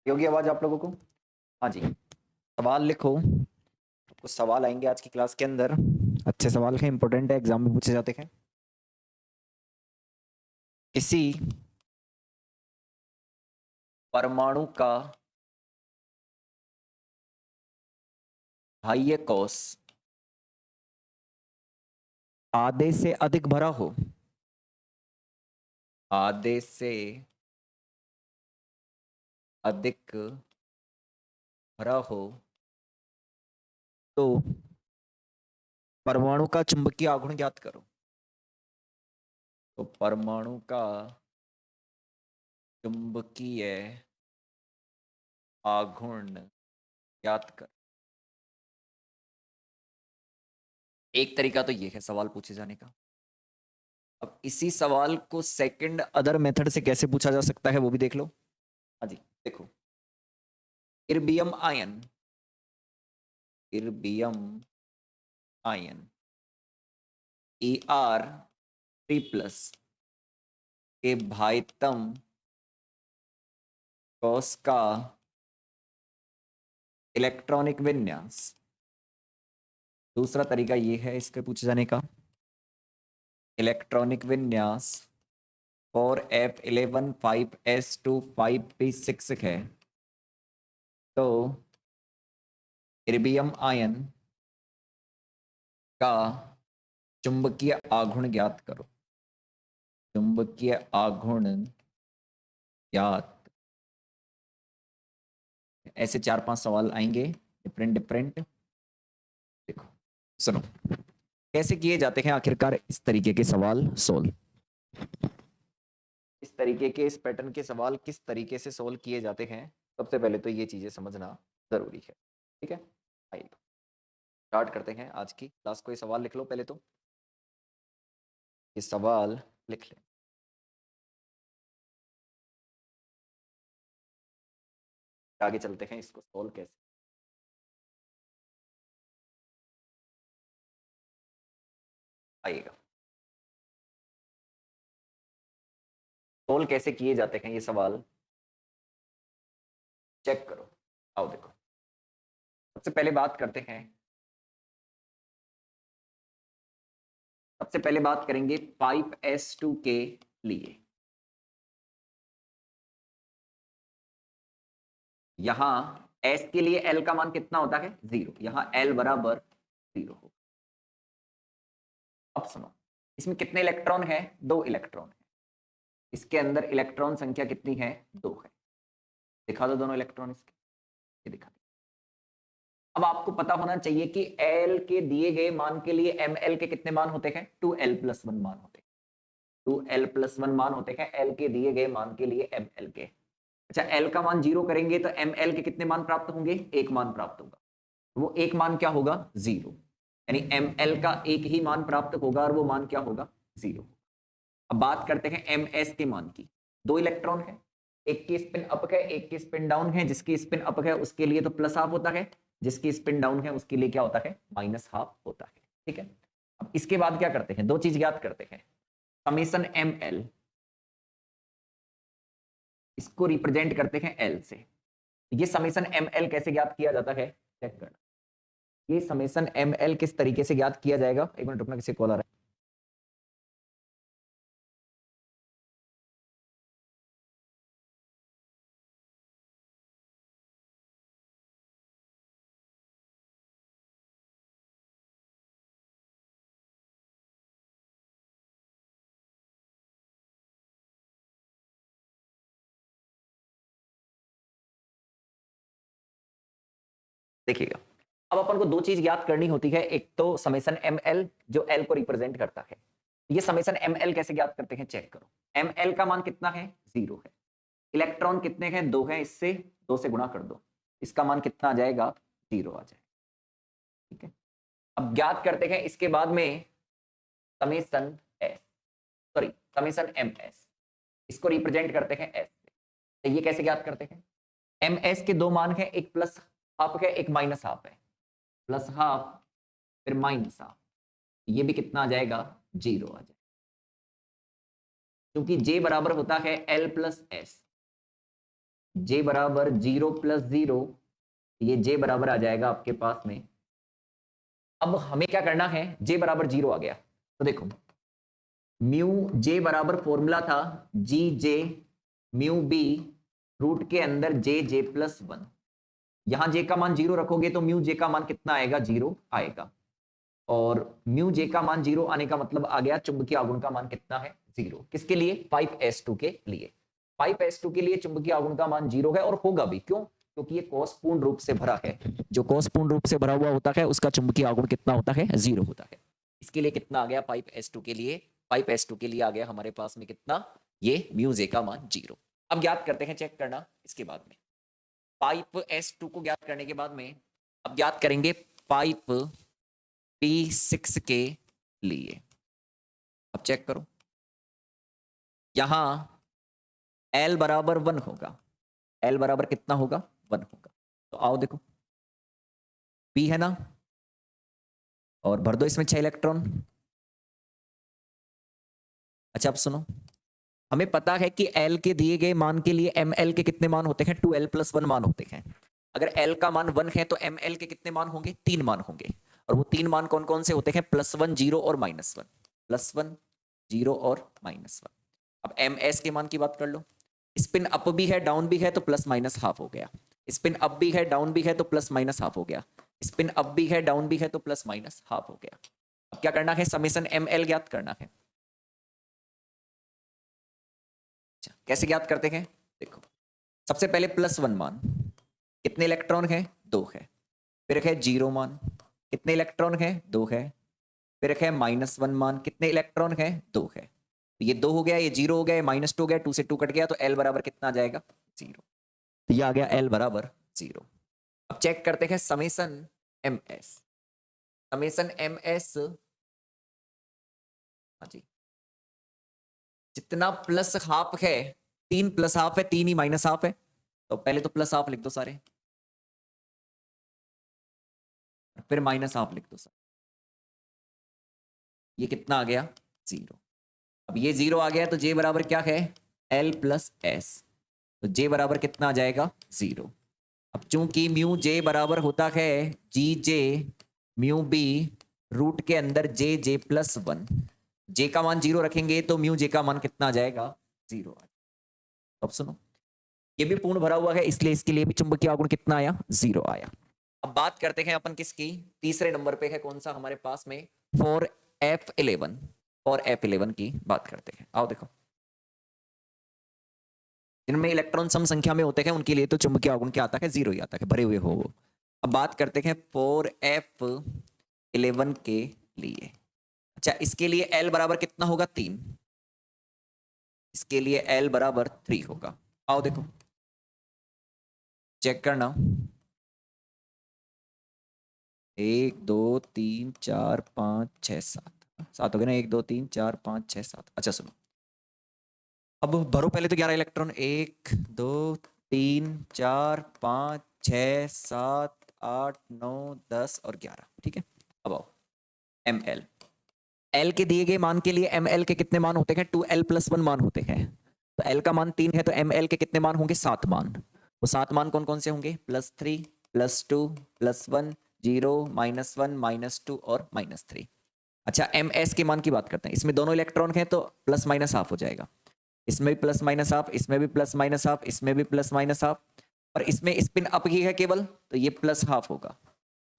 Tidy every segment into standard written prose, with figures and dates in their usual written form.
योगी आवाज आप लोगों को? हाँ जी। सवाल लिखो। कुछ सवाल आएंगे आज की क्लास के अंदर। अच्छे सवाल हैं, इंपॉर्टेंट है, एग्जाम में पूछे जाते हैं। किसी परमाणु का बाह्य कोश आधे से अधिक भरा हो, आधे से अधिक भरा हो तो परमाणु का चुंबकीय आघूर्ण ज्ञात करो। तो परमाणु का चुंबकीय आघूर्ण ज्ञात कर। एक तरीका तो ये है सवाल पूछे जाने का। अब इसी सवाल को सेकंड अदर मेथड से कैसे पूछा जा सकता है वो भी देख लो। हाँ जी, देखो। इर्बियम आयन, इर्बियम आयन Er3+ के भाइतम कोश का इलेक्ट्रॉनिक विन्यास। दूसरा तरीका ये है इसके पूछे जाने का। इलेक्ट्रॉनिक विन्यास 4f11 5s2 5p6 है। तो इर्बियम आयन का चुंबकीय आघूर्ण ज्ञात करो। चुंबकीय आघूर्ण ज्ञात। ऐसे 4-5 सवाल आएंगे डिफरेंट डिफरेंट। देखो, सुनो कैसे किए जाते हैं आखिरकार इस तरीके के सवाल सोल्व। इस तरीके के, इस पैटर्न के सवाल किस तरीके से सोल्व किए जाते हैं, सबसे पहले तो ये चीजें समझना जरूरी है। ठीक है, आइए स्टार्ट करते हैं आज की क्लास को। ये सवाल लिख लो पहले तो। ये सवाल लिख लें। आगे चलते हैं इसको सोल्व कैसे। आइएगा, सोल्व कैसे किए जाते हैं ये सवाल चेक करो। आओ देखो, सबसे पहले बात करते हैं, सबसे पहले बात करेंगे पाइप S2 के लिए। यहां S के लिए L का मान कितना होता है? 0। यहां L बराबर 0 हो। अब सुनो, इसमें कितने इलेक्ट्रॉन है? 2 इलेक्ट्रॉन है। इसके अंदर इलेक्ट्रॉन संख्या कितनी है? 2 है। दिखा दो दोनों इलेक्ट्रॉन इसके, ये दिखा दो। अब आपको पता होना चाहिए कि L के दिए गए मान के लिए ML के कितने मान होते हैं? 2l+1 मान होते हैं। 2l+1 मान होते हैं L के दिए गए मान के लिए ML के। अच्छा, L का मान 0 करेंगे तो ML के कितने मान प्राप्त होंगे? 1 मान प्राप्त होगा। वो एक मान क्या होगा? 0। यानी ML का एक ही मान प्राप्त होगा और वो मान क्या होगा? 0। अब बात करते हैं MS के मान की। 2 इलेक्ट्रॉन है, एक की स्पिन अप है, एक की स्पिन डाउन है। जिसकी स्पिन अप है उसके लिए तो +½ होता है, जिसकी स्पिन डाउन है उसके लिए क्या होता है? -½ होता है। ठीक है, अब इसके बाद क्या करते हैं? 2 चीज ज्ञात करते हैं। समेशन ML, इसको रिप्रेजेंट करते हैं L से। ये समेशन ML कैसे ज्ञात किया जाता है चेक करना। ये समेशन ML किस तरीके से ज्ञात किया जाएगा? एक मिनट रुकना, किसी कॉल आ रहा है। देखिएगा, अब अपन को 2 चीज ज्ञात करनी होती है। एक तो समेशन ML जो L को रिप्रेजेंट करता है। ये समेशन ML कैसे ज्ञात करते हैं चेक करो। ML का मान कितना है? 0 है। इलेक्ट्रॉन कितने हैं? 2 हैं। इससे 2 से गुणा कर दो, इसका मान कितना आ जाएगा? 0 आ जाएगा। ठीक है, अब ज्ञात करते हैं इसके बाद में summation S, sorry summation MS, इसको रिप्रेजेंट करते हैं S से। तो ये कैसे ज्ञात करते हैं? MS के 2 मान हैं, एक +½ है, एक -½ है। +½ फिर -½ ये भी कितना आ जाएगा? 0 आ जाएगा। क्योंकि J बराबर होता है L + S। J बराबर 0 प्लस 0, ये J बराबर आ जाएगा आपके पास में। अब हमें क्या करना है, J बराबर 0 आ गया तो देखो म्यू J बराबर फॉर्मूला था जी जे म्यू बी रूट के अंदर J प्लस 1। यहां J का मान 0 रखोगे तो म्यू J का मान कितना आएगा, 0 आएगा। और म्यू J का मान 0 आने का मतलब आ गया चुंबकीय आघूर्ण का मान कितना है, 0। किसके लिए, 5s2 के लिए। 5s2 के लिए चुंबकीय आघूर्ण का मान 0 है और होगा भी, क्यों, क्योंकि ये कोस पूर्ण रूप से भरा है। जो कोस पूर्ण रूप से भरा हुआ होता है उसका चुंबकीय आघूर्ण कितना होता है, 0 होता है। इसके लिए कितना आ गया 5s2 के लिए, 5s2 के लिए आ गया हमारे पास में कितना, ये म्यू J का मान 0। अब ज्ञात करते हैं, चेक करना इसके बाद में 5s2 को ज्ञात करने के बाद में अब ज्ञात करेंगे 5p6 के लिए। अब चेक करो, यहां L बराबर 1 होगा, L बराबर कितना होगा, 1 होगा। तो आओ देखो P है ना, और भर दो इसमें 6 इलेक्ट्रॉन। अच्छा अब सुनो, हमें पता है कि L के दिए गए मान के लिए ML के कितने मान होते हैं, 2L प्लस 1 मान होते हैं। अगर L का मान 1 है तो ML के कितने मान होंगे, 3 मान होंगे। और वो 3 मान कौन कौन से होते हैं, +1 0 और -1, +1 0 और -1। अब MS के मान की बात कर लो, स्पिन अप भी है डाउन भी है तो प्लस माइनस हाफ हो गया, स्पिन अप भी है डाउन भी है तो प्लस माइनस हाफ हो गया, स्पिन अप भी है डाउन भी है तो प्लस माइनस हाफ हो गया। अब क्या करना है, समेशन ML ज्ञात करना है। कैसे ज्ञात करते हैं, देखो सबसे पहले +1 मान, कितने इलेक्ट्रॉन है, 2 है। फिर है 0 मान, कितने इलेक्ट्रॉन है, 2 है। फिर है -1 मान, कितने इलेक्ट्रॉन है, 2 है। ये 2 हो गया, ये 0 हो गया, -2 हो गया, 2 से 2 कट गया तो L बराबर कितना आ जाएगा, 0। तो ये आ गया L बराबर 0। अब चेक करते हैं समेशन MS, समेशन MS, हाँ जी, जितना प्लस हाफ है, 3 प्लस हाफ है, 3 ही माइनस हाफ है, तो पहले तो प्लस हाफ लिख दो सारे, फिर माइनस हाफ लिख दो सारे। ये कितना आ गया, 0। अब ये 0 आ गया तो J बराबर क्या है, L प्लस S, तो J बराबर कितना आ जाएगा, 0। अब चूंकि म्यू J बराबर होता है GJ म्यू B रूट के अंदर J प्लस 1, J का मान 0 रखेंगे तो म्यू J का मान कितना आ जाएगा, 0। अब सुनो, ये भी पूर्ण भरा हुआ है इसलिए इसके लिए भी चुंबकीय आघूर्ण कितना आया, 0 आया। अब बात करते हैं अपन किसकी, तीसरे नंबर पे है कौन सा हमारे पास में, 4f11, 4f11 की बात करते हैं। आओ देखो, जिनमें इलेक्ट्रॉन सम संख्या में होते हैं उनके लिए तो चुंबकीय आघूर्ण क्या आता है, 0 ही आता है, भरे हुए हो। अब बात करते हैं 4f11 के लिए। अच्छा इसके लिए L बराबर कितना होगा, 3, इसके लिए L बराबर 3 होगा। आओ देखो चेक करना, 1 2 3 4 5 6 7 हो गए ना, 1 2 3 4 5 6 7। अच्छा सुनो, अब भरो पहले तो 11 इलेक्ट्रॉन, 1 2 3 4 5 6 7 8 9 10 और 11, ठीक है। अब आओ ML, L के दिए गए मान के लिए ML के कितने मान होते हैं, 2L प्लस 1 मान होते हैं। तो L का मान 3 है तो ML के कितने मान होंगे, 7 मान। वो 7 मान कौन कौन से होंगे, +3 +2 +1 0 -1 -2 और -3। अच्छा MS के मान की बात करते हैं, इसमें दोनों इलेक्ट्रॉन हैं तो प्लस माइनस हाफ हो जाएगा, इसमें भी प्लस माइनस हाफ, इसमें भी प्लस माइनस हाफ, इसमें भी प्लस माइनस हाफ, और इसमें स्पिन अप ही है केवल तो ये प्लस हाफ होगा,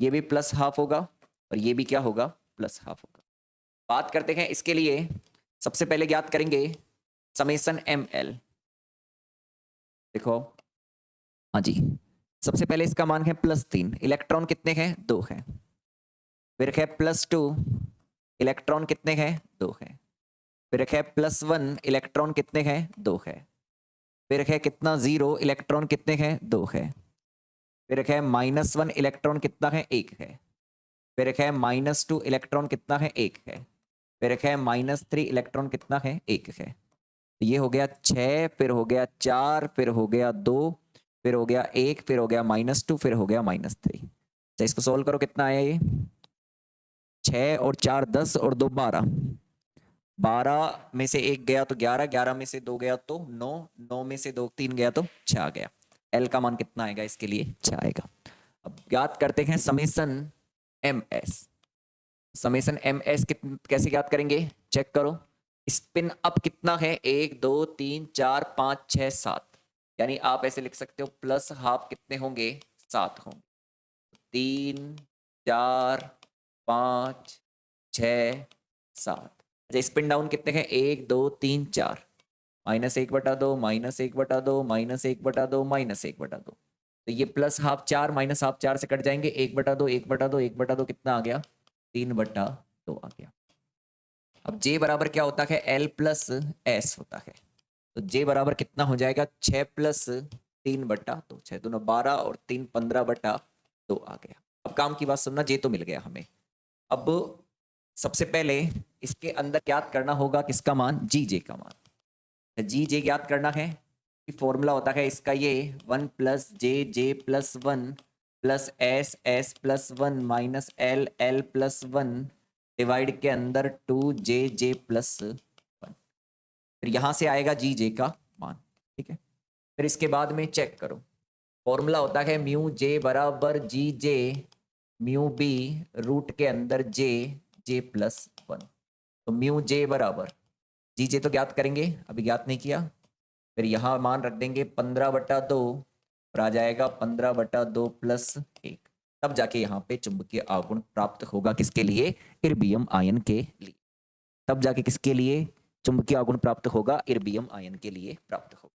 ये भी प्लस हाफ होगा और ये भी क्या होगा, प्लस हाफ होगा। बात करते हैं इसके लिए, सबसे पहले ज्ञात करेंगे समेशन ML। देखो हाँ जी, सबसे पहले इसका मान है +3, इलेक्ट्रॉन कितने हैं, 2 हैं। फिर है +2, इलेक्ट्रॉन कितने हैं, 2 हैं। फिर है +1, इलेक्ट्रॉन कितने हैं, 2 है। फिर है कितना 0, इलेक्ट्रॉन कितने हैं, 2 है। फिर है -1, इलेक्ट्रॉन कितना है, 1 है। फिर है -2, इलेक्ट्रॉन कितना है, 1 है। फिर है -3, इलेक्ट्रॉन कितना है, 1 है। तो ये हो गया 6, फिर हो गया 4, फिर हो गया 2, फिर हो गया 1, फिर हो गया -2, फिर हो गया -3। तो इसको सोल्व करो, कितना आया ये, 6 और 4 10 और 2 12, 12 में से 1 गया तो 11, 11 में से 2 गया तो 9, 9 में से 2 3 गया तो 6 आ गया। एल का मान कितना आएगा इसके लिए 6 आएगा। अब याद करते हैं समेसन एम एस। समेसन एम एस कैसे याद करेंगे, चेक करो। स्पिन अप कितना है, 1 2 3 4 5 6 7, यानी आप ऐसे लिख सकते हो प्लस हाफ कितने होंगे, 7 होंगे। 3 4 5 6 7। अच्छा स्पिन डाउन कितने हैं, 1 2 3 4, -1/2 -1/2 -1/2 -1/2। तो ये प्लस हाफ 4 माइनस हाफ 4 से कट जाएंगे, 1/2 1/2 1/2 कितना आ गया, 3/2 आ गया। अब J बराबर क्या होता है, L प्लस S होता है। तो J बराबर कितना हो जाएगा, 6 प्लस 3/2, 6 दूना 12 और 3 15/2 आ गया। अब काम की बात सुनना, J तो मिल गया हमें। अब सबसे पहले इसके अंदर याद करना होगा किसका मान, GJ का मान। GJ याद करना है कि फॉर्मूला होता है इसका ये 1 + J +1 plus S +1 minus L +1 divide के अंदर 2JJ +1। फिर यहां से आएगा GJ का मान, ठीक है। फिर इसके बाद में चेक करो, फॉर्मूला होता है μJ बराबर GJ μB रूट के अंदर J +1। तो μJ बराबर GJ तो ज्ञात करेंगे, अभी ज्ञात नहीं किया। फिर यहाँ मान रख देंगे 15/2 और आ जाएगा 15/2 + 1। तब जाके यहाँ पे चुंबकीय आघूर्ण प्राप्त होगा, किसके लिए, इर्बियम आयन के लिए। तब जाके किसके लिए चुंबकीय आघूर्ण प्राप्त होगा, इर्बियम आयन के लिए प्राप्त होगा।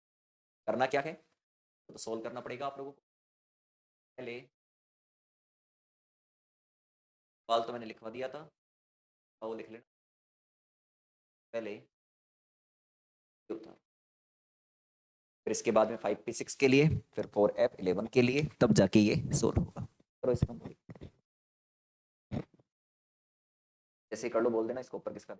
करना क्या है, तो सोल्व करना पड़ेगा आप लोगों को। पहले सवाल तो मैंने लिखवा दिया था, वो लिख लेना पहले था। फिर इसके बाद में 5p6 के लिए, फिर 4f11 के लिए, तब जाके ये सोल्व होगा। करो इसे कंप्लीट, जैसे कर लो बोल देना इसको ऊपर किसका।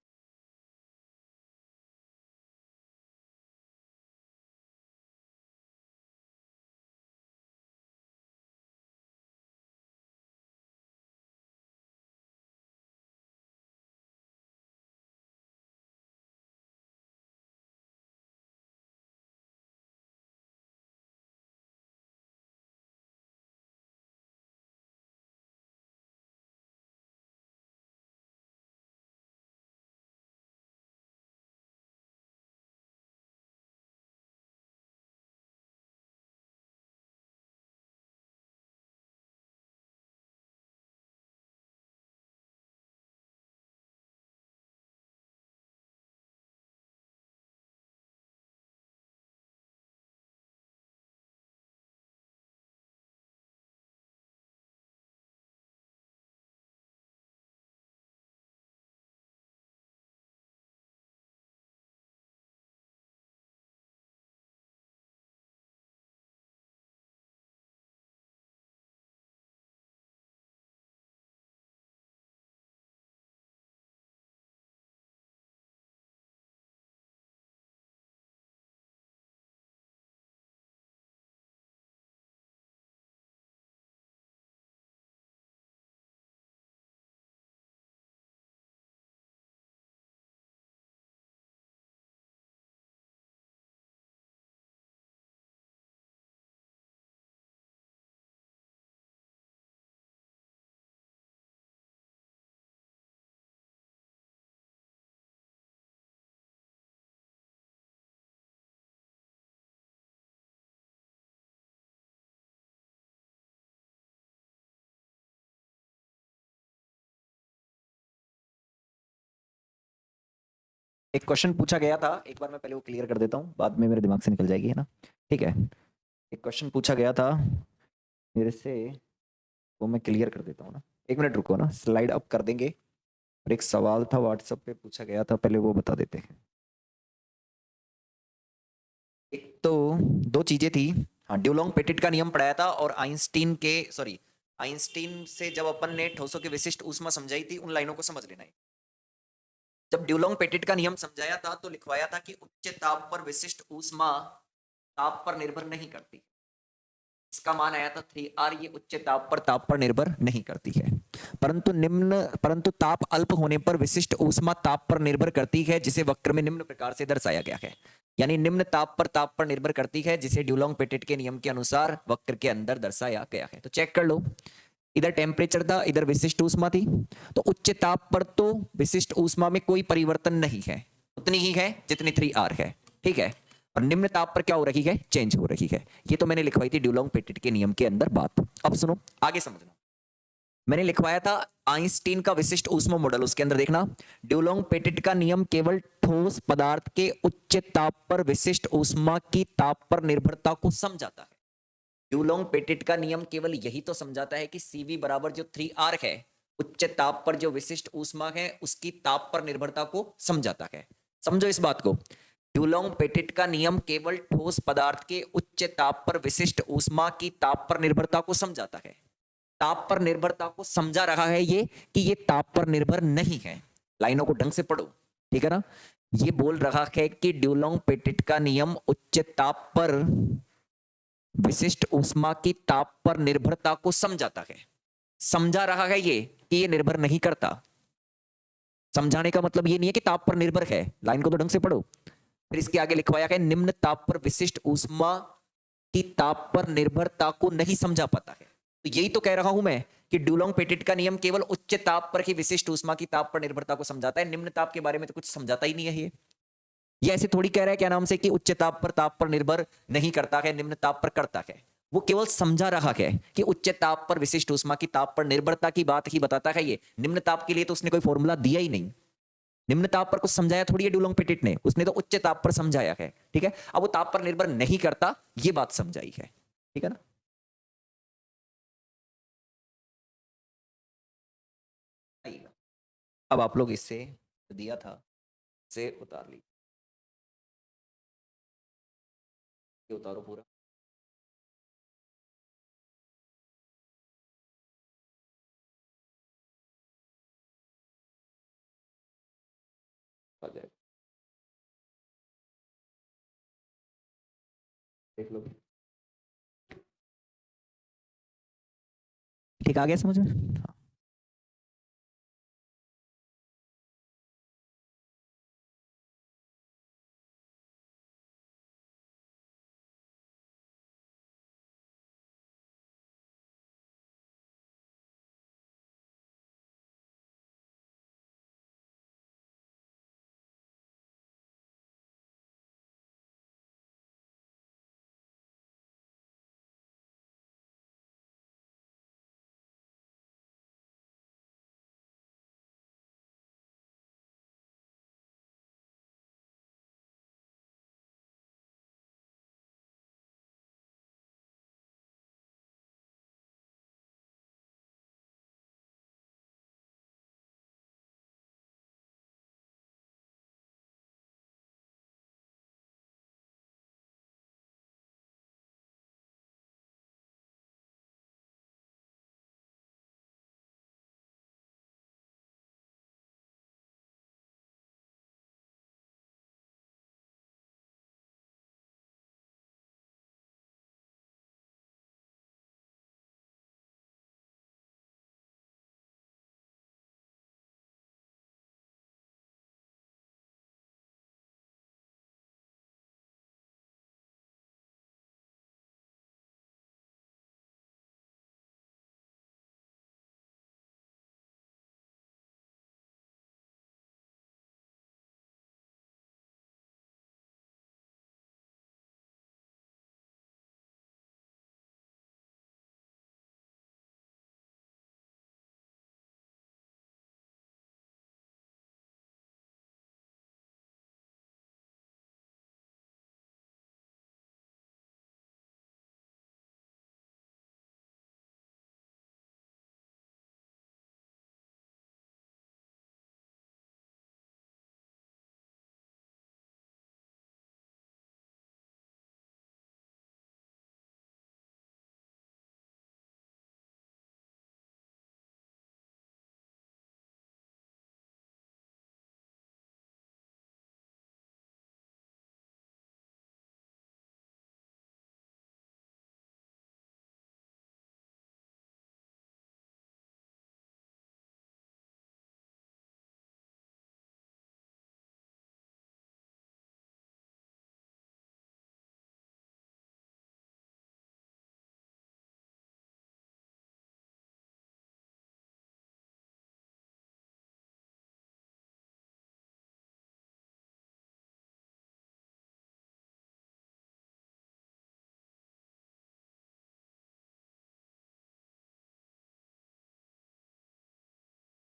एक क्वेश्चन पूछा गया था, एक बार मैं पहले वो क्लियर कर देता हूँ, बाद में मेरे दिमाग से निकल जाएगी, है ना, ठीक है। एक क्वेश्चन पूछा गया था मेरे से, वो मैं क्लियर कर देता हूँ ना, 1 मिनट रुको ना, स्लाइड अप कर देंगे। और एक सवाल था व्हाट्सएप पे पूछा गया था, पहले वो बता देते हैं। एक तो 2 चीजें थी, हाँ, ड्यूलोंग पेटिट का नियम पढ़ाया था, और आइंस्टीन से जब अपन ने ठोसों की विशिष्ट ऊष्मा समझाई थी, उन लाइनों को समझ लेना है। जब ड्यूलोंग पेटिट का नियम समझाया था तो लिखवाया था कि उच्च ताप पर विशिष्ट ऊष्मा ताप पर निर्भर नहीं करती। इसका मान आया था 3R, ये उच्च ताप पर निर्भर नहीं करती है। परंतु ताप अल्प होने पर विशिष्ट ऊष्मा ताप पर निर्भर करती है, जिसे वक्र में निम्न प्रकार से दर्शाया गया है। यानी निम्न ताप पर निर्भर करती है, जिसे ड्यूलोंग पेटिट के नियम के अनुसार वक्र के अंदर दर्शाया गया है। तो चेक कर लो, इधर टेम्परेचर था, इधर विशिष्ट ऊष्मा थी। तो उच्च ताप पर तो विशिष्ट ऊष्मा में कोई परिवर्तन नहीं है, उतनी ही है जितनी 3R है, ठीक है। और निम्न ताप पर क्या हो रही है, चेंज हो रही है। ये तो मैंने लिखवाई थी ड्यूलोंग पेटिट के नियम के अंदर बात। अब सुनो, आगे समझना। मैंने लिखवाया था आइंस्टीन का विशिष्ट ऊष्मा मॉडल, उसके अंदर देखना ड्यूलोंग पेटिट का नियम केवल ठोस पदार्थ के उच्च ताप पर विशिष्ट ऊष्मा की ताप पर निर्भरता को समझाता है। ड्यूलोंग पेटिट का नियम केवल यही तो समझाता है कि Cv बराबर जो 3R है, उच्च ताप पर जो विशिष्ट ऊष्मा है उसकी ताप पर निर्भरता को समझाता है। समझो इस बात को, ड्यूलोंग पेटिट का नियम केवल ठोस पदार्थ के उच्च ताप पर विशिष्ट ऊष्मा की ताप पर निर्भरता को समझाता है। ताप पर निर्भरता को समझा रहा है ये कि ये ताप पर निर्भर नहीं है। लाइनों को ढंग से पढ़ो, ठीक है ना। ये बोल रहा है कि ड्यूलोंग पेटिट का नियम उच्च ताप पर विशिष्ट ऊष्मा की ताप पर निर्भरता को समझाता है। समझा रहा है ये कि ये निर्भर नहीं करता। समझाने का मतलब ये नहीं है कि ताप पर निर्भर है, लाइन को तो ढंग से पढ़ो। फिर इसके आगे लिखवाया है निम्न ताप पर विशिष्ट ऊष्मा की ताप पर निर्भरता को नहीं समझा पाता है। तो यही तो कह रहा हूं मैं कि ड्यूलोंग पेटिट का नियम केवल उच्च ताप पर ही विशिष्ट ऊष्मा की ताप पर निर्भरता को समझाता है, निम्न ताप के बारे में तो कुछ समझाता ही नहीं है ये ऐसे थोड़ी कह रहा है क्या नाम से कि उच्च ताप पर निर्भर नहीं करता है, निम्न ताप पर करता है। वो केवल समझा रहा है कि उच्च ताप पर विशिष्ट ऊष्मा की ताप पर निर्भरता की बात ही बताता है ये। निम्न ताप के लिए तो उसने कोई फॉर्मूला दिया ही नहीं। निम्न ताप पर कुछ समझाया थोड़ी है ड्यूलोंग पेटिट ने, उसने तो उच्च ताप पर समझाया है, ठीक है। अब वो ताप पर निर्भर नहीं करता, ये बात समझाई है, ठीक है ना। अब आप लोग इससे दिया था से उतार लीजिए, उतारो पूरा। आ जाएगा, देख लो। ठीक आ गया समझ में, हाँ।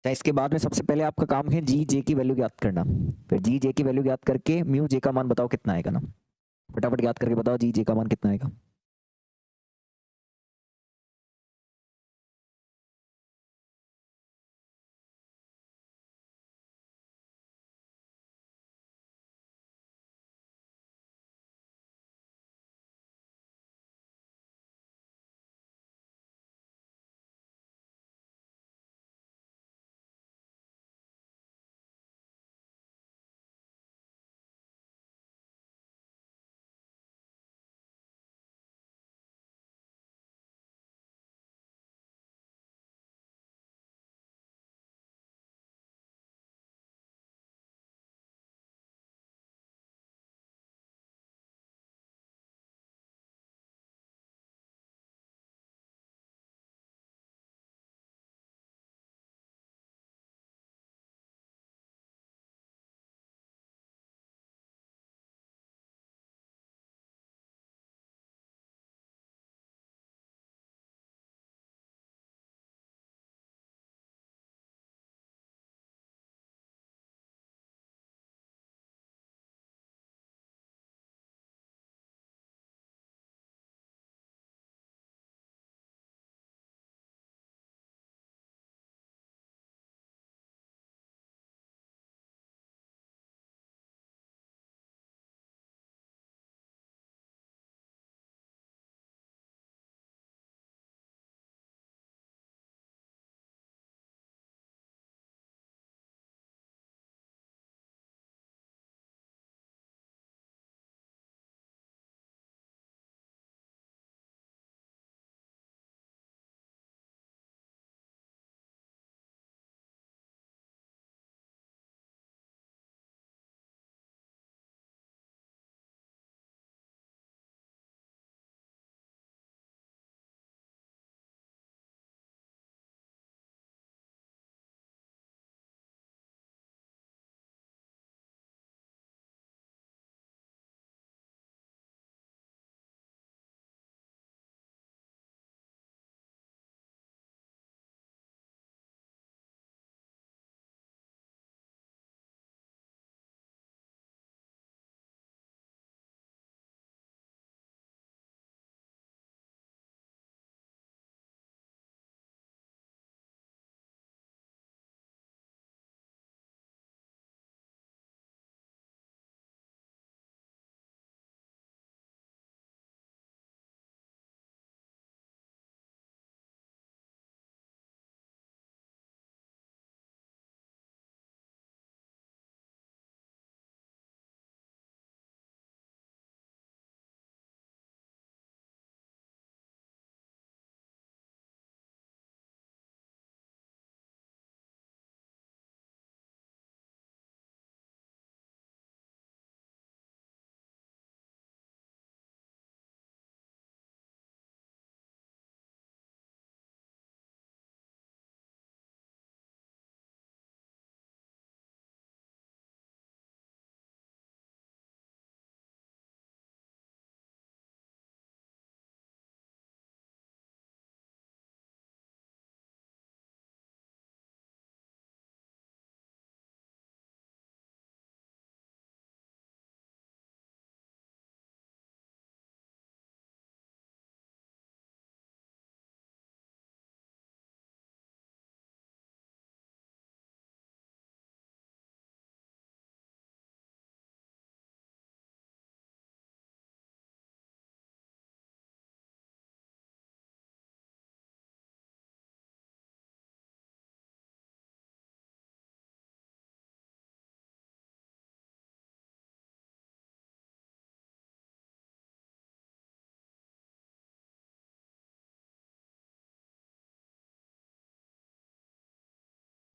अच्छा, इसके बाद में सबसे पहले आपका काम है जी जे की वैल्यू ज्ञात करना। फिर जी जे की वैल्यू ज्ञात करके म्यू जे का मान बताओ कितना आएगा ना। फटाफट ज्ञात करके बताओ जी जे का मान कितना आएगा।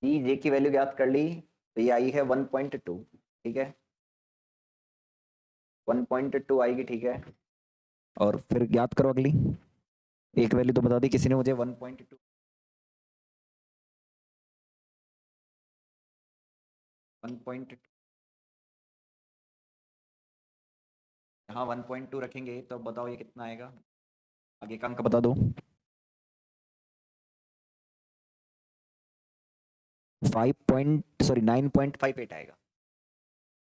जी जे की वैल्यू ज्ञात कर ली, तो ये आई है 1.2। ठीक है, 1.2 आएगी। ठीक है, और फिर ज्ञात करो अगली एक वैल्यू तो बता दी किसी ने मुझे 1.2। 1.2 यहाँ 1.2 रखेंगे तो बताओ ये कितना आएगा। आगे का अंक बता दो। 9.58 आएगा।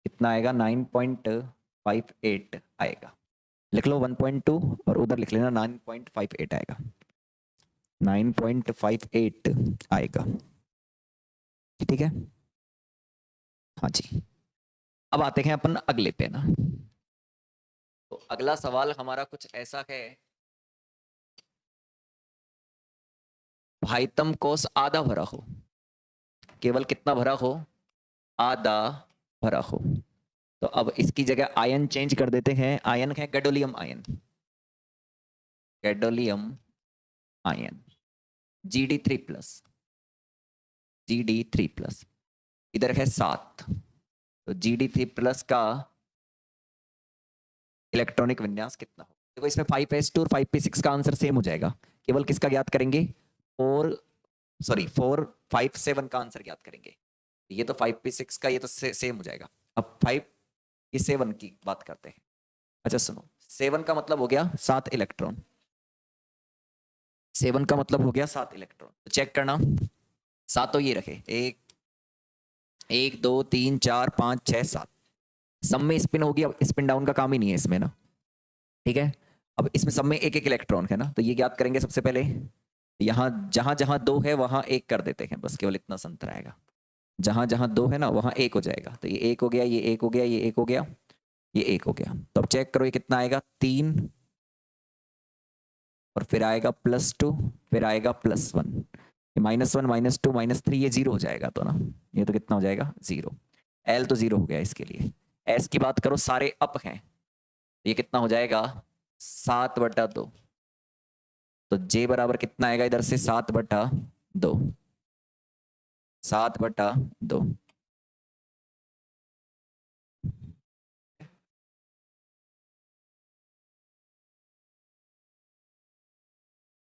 कितना आएगा? 9.58 आएगा। लिख लो 1.2 और उधर लिख लेना 9.58 आएगा। 9.58 आएगा, ठीक है। हाँ जी, अब आते हैं अपन अगले पे ना। तो अगला सवाल हमारा कुछ ऐसा है, भाइतम कोस आधा भरा हो, केवल कितना भरा हो? आधा भरा हो। तो अब इसकी जगह आयन चेंज कर देते हैं। आयन है gadolinium ion, gadolinium ion Gd3+, Gd3+, इधर है 7। तो Gd3+ का इलेक्ट्रॉनिक विन्यास कितना हो? देखो इसमें 5s2 और 5p6 का आंसर सेम हो जाएगा, केवल किसका ज्ञात करेंगे? 457 का आंसर ज्ञात करेंगे। ये तो 5p6 का, ये तो सेम हो जाएगा। अब 5p7 की बात करते हैं। अच्छा सुनो, 7 का मतलब हो गया 7 इलेक्ट्रॉन, 7 का मतलब हो गया 7 इलेक्ट्रॉन। तो चेक करना, सातों ये रखे, 1 2 3 4 5 6 7, सब में स्पिन होगी। अब स्पिन डाउन का काम ही नहीं है इसमें ना, ठीक है। अब इसमें सब में एक एक इलेक्ट्रॉन है ना, तो ये ज्ञात करेंगे सबसे पहले। यहाँ जहां जहां 2 है वहां 1 कर देते हैं, बस केवल इतना संतर आएगा। जहां जहां 2 है ना वहां 1 हो जाएगा। तो ये 1 हो गया, ये 1 हो गया, ये 1 हो गया, ये 1 हो गया। तो अब चेक करो ये कितना आएगा? 3, और फिर आएगा +2, फिर आएगा +1, -1 -2 -3, ये 0 हो जाएगा। तो ना ये तो कितना हो जाएगा? 0। L तो 0 हो गया इसके लिए। S की बात करो, सारे अप हैं, ये कितना हो जाएगा? 7/2। तो J बराबर कितना आएगा इधर से? 7/2, 7/2।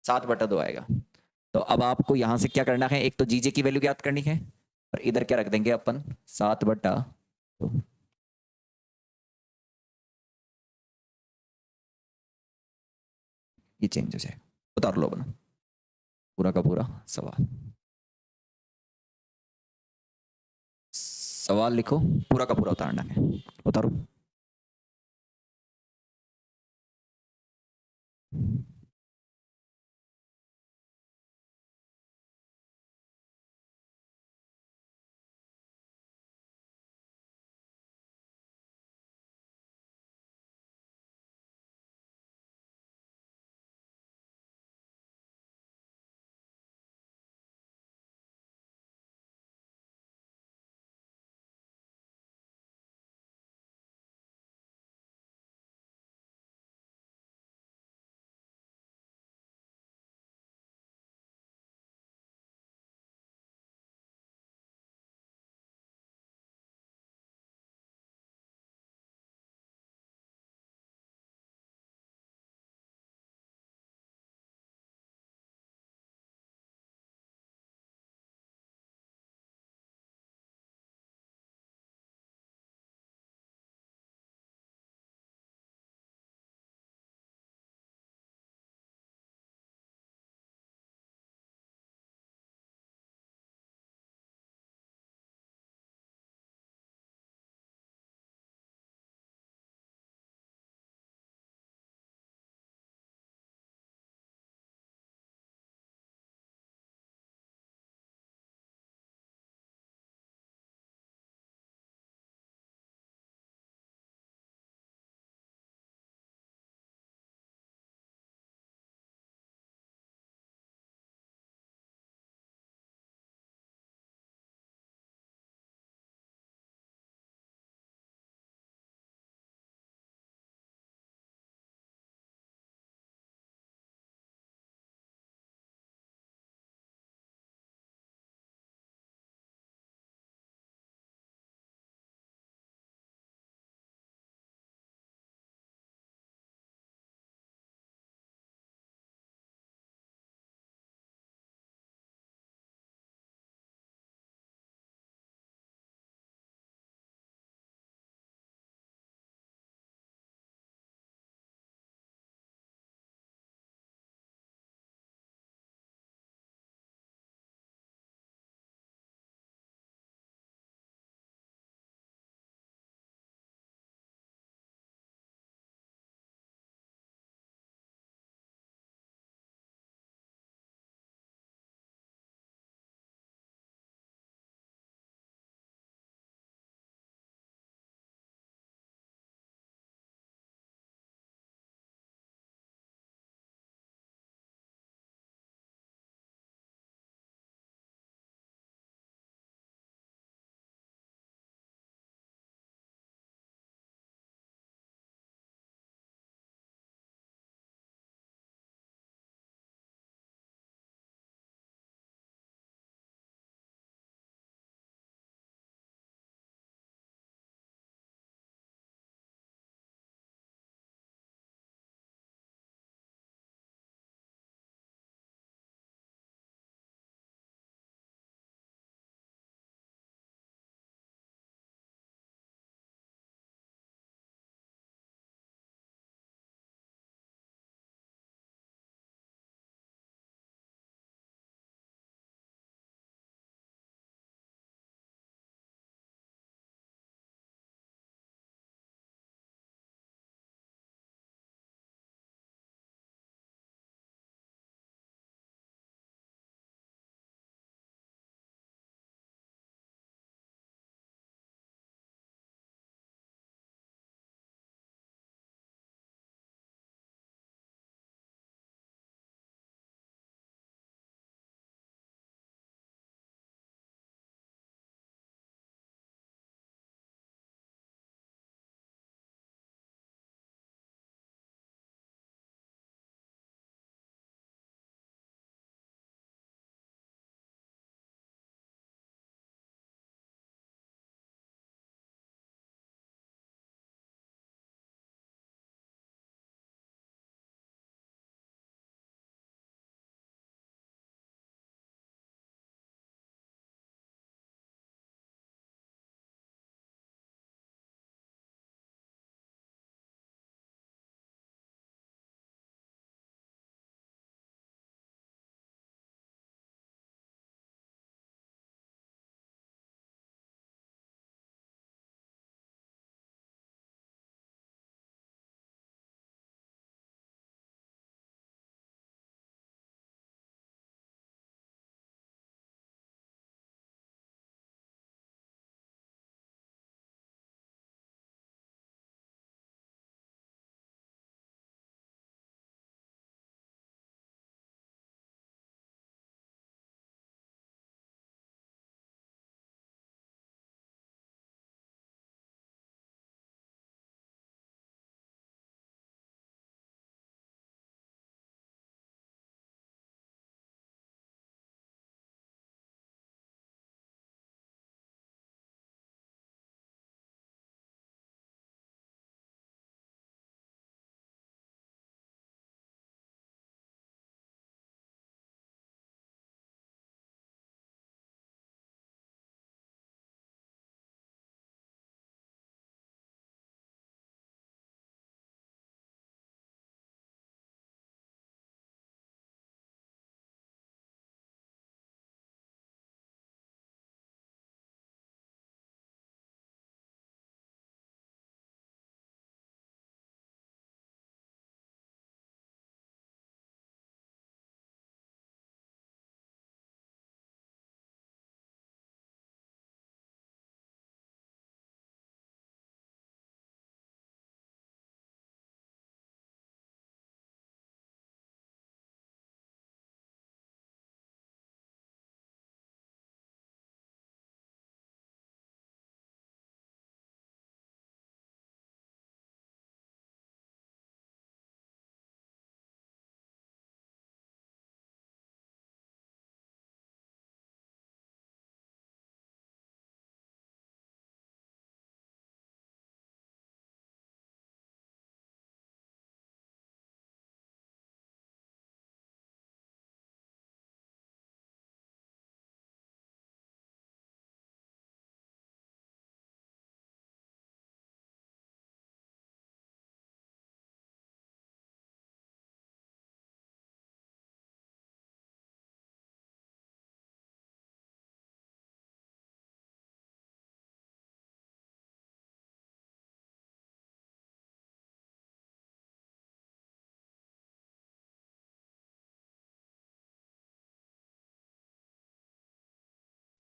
7/2 आएगा। तो अब आपको यहां से क्या करना है? एक तो जीजे की वैल्यू ज्ञात करनी है, और इधर क्या रख देंगे अपन? 7/2। ये चेंज हो जाए। उतार लो अपना पूरा का पूरा सवाल। सवाल लिखो, पूरा का पूरा उतारना है, उतारो।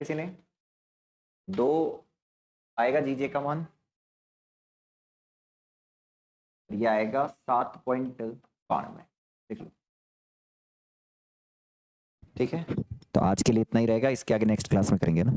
किसी ने 2 आएगा जीजे का मान, ये आएगा 7.92। देख लो, ठीक है, तो आज के लिए इतना ही रहेगा, इसके आगे नेक्स्ट क्लास में करेंगे ना।